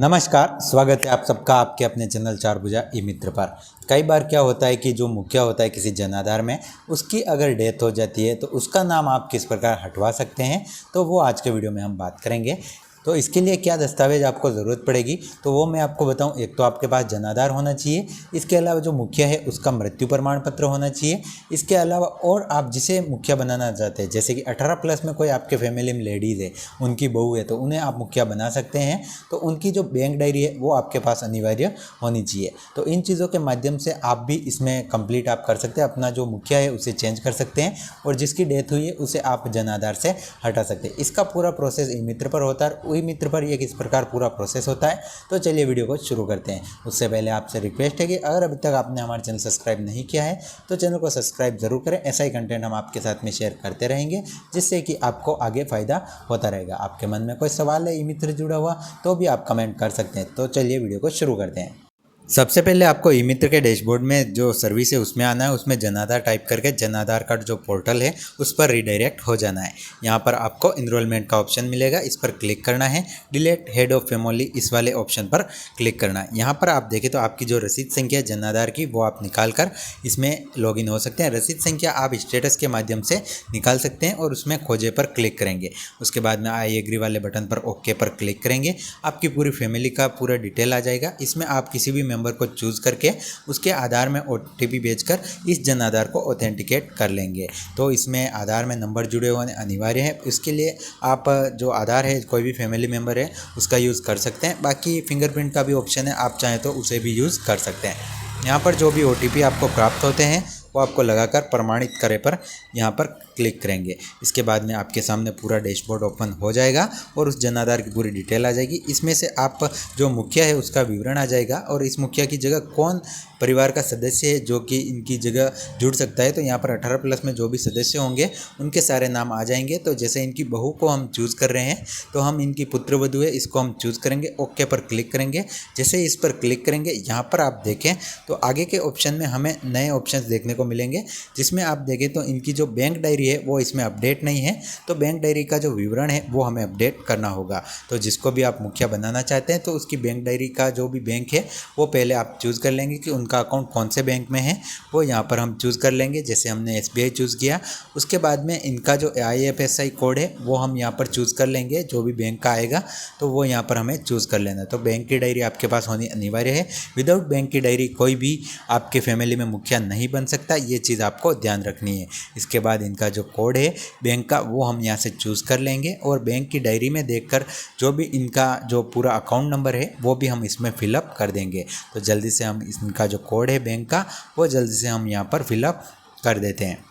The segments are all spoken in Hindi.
नमस्कार, स्वागत है आप सबका आपके अपने चैनल चार भुजा ई मित्र पर। कई बार क्या होता है कि जो मुखिया होता है किसी जनाधार में, उसकी अगर डेथ हो जाती है तो उसका नाम आप किस प्रकार हटवा सकते हैं, तो वो आज के वीडियो में हम बात करेंगे। तो इसके लिए क्या दस्तावेज आपको ज़रूरत पड़ेगी, तो वो मैं आपको बताऊं। एक तो आपके पास जनाधार होना चाहिए, इसके अलावा जो मुखिया है उसका मृत्यु प्रमाण पत्र होना चाहिए। इसके अलावा और आप जिसे मुखिया बनाना चाहते हैं, जैसे कि 18 प्लस में कोई आपके फैमिली में लेडीज़ है, उनकी बहू है, तो उन्हें आप मुखिया बना सकते हैं। तो उनकी जो बैंक डायरी है वो आपके पास अनिवार्य होनी चाहिए। तो इन चीज़ों के माध्यम से आप भी इसमें कंप्लीट आप कर सकते हैं, अपना जो मुखिया है उसे चेंज कर सकते हैं और जिसकी डेथ हुई है उसे आप जनाधार से हटा सकते हैं। इसका पूरा प्रोसेस ई मित्र पर होता है। ई मित्र पर ये किस प्रकार पूरा प्रोसेस होता है, तो चलिए वीडियो को शुरू करते हैं। उससे पहले आपसे रिक्वेस्ट है कि अगर अभी तक आपने हमारे चैनल सब्सक्राइब नहीं किया है तो चैनल को सब्सक्राइब जरूर करें। ऐसा ही कंटेंट हम आपके साथ में शेयर करते रहेंगे, जिससे कि आपको आगे फ़ायदा होता रहेगा। आपके मन में कोई सवाल है ई मित्र जुड़ा हुआ, तो भी आप कमेंट कर सकते हैं। तो चलिए वीडियो को शुरू करते हैं। सबसे पहले आपको ई मित्र के डैशबोर्ड में जो सर्विस है उसमें आना है। उसमें जनाधार टाइप करके जनाधार का जो पोर्टल है उस पर रीडायरेक्ट हो जाना है। यहाँ पर आपको इनरोलमेंट का ऑप्शन मिलेगा, इस पर क्लिक करना है। डिलीट हेड ऑफ फैमिली इस वाले ऑप्शन पर क्लिक करना है। यहाँ पर आप देखें तो आपकी जो रसीद संख्या है जनाधार की, वो आप निकाल कर इसमें लॉगिन हो सकते हैं। रसीद संख्या आप स्टेटस के माध्यम से निकाल सकते हैं और उसमें खोजे पर क्लिक करेंगे। उसके बाद में आई एग्री वाले बटन पर ओके पर क्लिक करेंगे। आपकी पूरी फैमिली का पूरा डिटेल आ जाएगा। इसमें आप किसी भी मेंबर को चूज़ करके उसके आधार में OTP भेजकर इस जनाधार को ऑथेंटिकेट कर लेंगे। तो इसमें आधार में नंबर जुड़े होने अनिवार्य है। इसके लिए आप जो आधार है, कोई भी फैमिली मेंबर है उसका यूज़ कर सकते हैं। बाकी फिंगरप्रिंट का भी ऑप्शन है, आप चाहें तो उसे भी यूज़ कर सकते हैं। यहाँ पर जो भी OTP आपको प्राप्त होते हैं वो आपको लगाकर प्रमाणित करे पर यहाँ पर क्लिक करेंगे। इसके बाद में आपके सामने पूरा डैशबोर्ड ओपन हो जाएगा और उस जनाधार की पूरी डिटेल आ जाएगी। इसमें से आप जो मुखिया है उसका विवरण आ जाएगा और इस मुखिया की जगह कौन परिवार का सदस्य है जो कि इनकी जगह जुड़ सकता है। तो यहाँ पर 18 प्लस में जो भी सदस्य होंगे उनके सारे नाम आ जाएंगे। तो जैसे इनकी बहू को हम चूज़ कर रहे हैं, तो हम इनकी पुत्रवधू है इसको हम चूज़ करेंगे, ओके पर क्लिक करेंगे। जैसे इस पर क्लिक करेंगे, यहाँ पर आप देखें तो आगे के ऑप्शन में हमें नए ऑप्शन देखने को मिलेंगे, जिसमें आप देखें तो इनकी जो बैंक डायरी है वो इसमें अपडेट नहीं है। तो बैंक डायरी का जो विवरण है वो हमें अपडेट करना होगा। तो जिसको भी आप मुखिया बनाना चाहते हैं तो उसकी बैंक डायरी का जो भी बैंक है वो पहले आप चूज़ कर लेंगे कि उनका अकाउंट कौन से बैंक में है, वो यहाँ पर हम चूज़ कर लेंगे। जैसे हमने SBI चूज़ किया, उसके बाद में इनका जो IFSI कोड है वो हम यहाँ पर चूज़ कर लेंगे। जो भी बैंक का आएगा तो वो यहाँ पर हमें चूज़ कर लेना है। तो बैंक की डायरी आपके पास होनी अनिवार्य है। विदाउट बैंक की डायरी कोई भी आपके फैमिली में मुखिया नहीं बन सकता, ये चीज़ आपको ध्यान रखनी है। इसके बाद इनका जो कोड है बैंक का वो हम यहाँ से चूज़ कर लेंगे और बैंक की डायरी में देखकर जो भी इनका जो पूरा अकाउंट नंबर है वो भी हम इसमें फिलअप कर देंगे। तो जल्दी से हम इनका जो कोड है बैंक का वो जल्दी से हम यहाँ पर फिलअप कर देते हैं।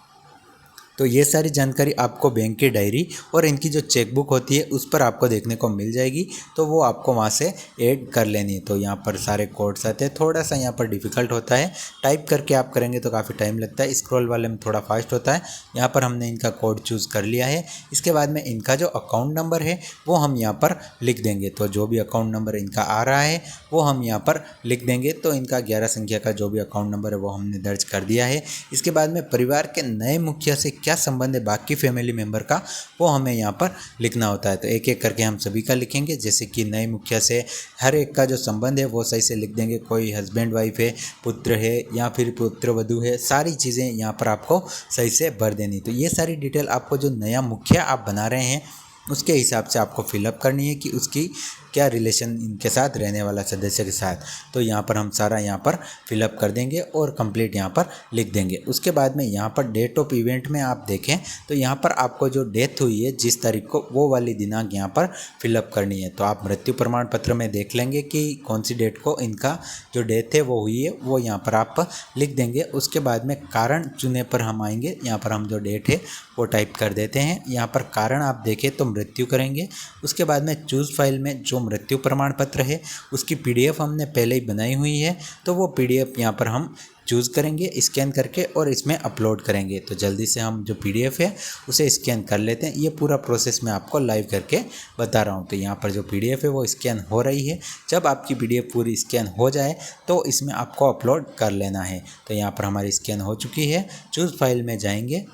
तो ये सारी जानकारी आपको बैंक की डायरी और इनकी जो चेकबुक होती है उस पर आपको देखने को मिल जाएगी। तो वो आपको वहाँ से ऐड कर लेनी है। तो यहाँ पर सारे कोड्स आते हैं, थोड़ा सा यहाँ पर डिफ़िकल्ट होता है, टाइप करके आप करेंगे तो काफ़ी टाइम लगता है। स्क्रॉल वाले में थोड़ा फास्ट होता है। यहाँ पर हमने इनका कोड चूज़ कर लिया है। इसके बाद में इनका जो अकाउंट नंबर है वो हम यहाँ पर लिख देंगे। तो जो भी अकाउंट नंबर इनका आ रहा है वो हम यहाँ पर लिख देंगे। तो इनका 11 संख्या का जो भी अकाउंट नंबर है वो हमने दर्ज कर दिया है। इसके बाद में परिवार के नए मुखिया से क्या संबंध है बाकी फैमिली मेंबर का, वो हमें यहाँ पर लिखना होता है। तो एक एक करके हम सभी का लिखेंगे। जैसे कि नए मुखिया से हर एक का जो संबंध है वो सही से लिख देंगे। कोई हस्बैंड वाइफ है, पुत्र है या फिर पुत्रवधू है, सारी चीज़ें यहाँ पर आपको सही से भर देनी। तो ये सारी डिटेल आपको जो नया मुखिया आप बना रहे हैं उसके हिसाब से आपको फिलअप करनी है कि उसकी क्या रिलेशन इनके साथ रहने वाला सदस्य के साथ। तो यहाँ पर हम सारा यहाँ पर फिलअप कर देंगे और कंप्लीट यहाँ पर लिख देंगे। उसके बाद में यहाँ पर डेट ऑफ इवेंट में आप देखें तो यहाँ पर आपको जो डेथ हुई है जिस तारीख को, वो वाली दिनांक यहाँ पर फिलअप करनी है। तो आप मृत्यु प्रमाण पत्र में देख लेंगे कि कौन सी डेट को इनका जो डेथ है वो हुई है, वो यहाँ पर आप लिख देंगे। उसके बाद में कारण चुने पर हम आएंगे। यहाँ पर हम जो डेट है वो टाइप कर देते हैं। यहाँ पर कारण आप देखें तो मृत्यु करेंगे। उसके बाद में चूज़ फाइल में जो मृत्यु प्रमाण पत्र है उसकी PDF हमने पहले ही बनाई हुई है, तो वो PDF यहाँ पर हम चूज़ करेंगे स्कैन करके और इसमें अपलोड करेंगे। तो जल्दी से हम जो PDF है उसे स्कैन कर लेते हैं। ये पूरा प्रोसेस मैं आपको लाइव करके बता रहा हूँ। तो यहाँ पर जो PDF है वो स्कैन हो रही है। जब आपकी PDF पूरी स्कैन हो जाए तो इसमें आपको अपलोड कर लेना है। तो यहाँ पर हमारी स्कैन हो चुकी है। चूज़ फाइल में जाएंगे।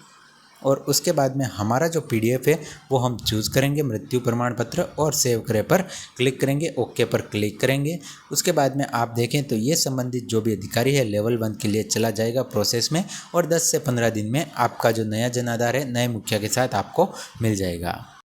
और उसके बाद में हमारा जो PDF है वो हम चूज़ करेंगे मृत्यु प्रमाण पत्र और सेव करे पर क्लिक करेंगे, ओके पर क्लिक करेंगे। उसके बाद में आप देखें तो ये संबंधित जो भी अधिकारी है लेवल 1 के लिए चला जाएगा प्रोसेस में और 10 से 15 दिन में आपका जो नया जन आधार है नए मुखिया के साथ आपको मिल जाएगा।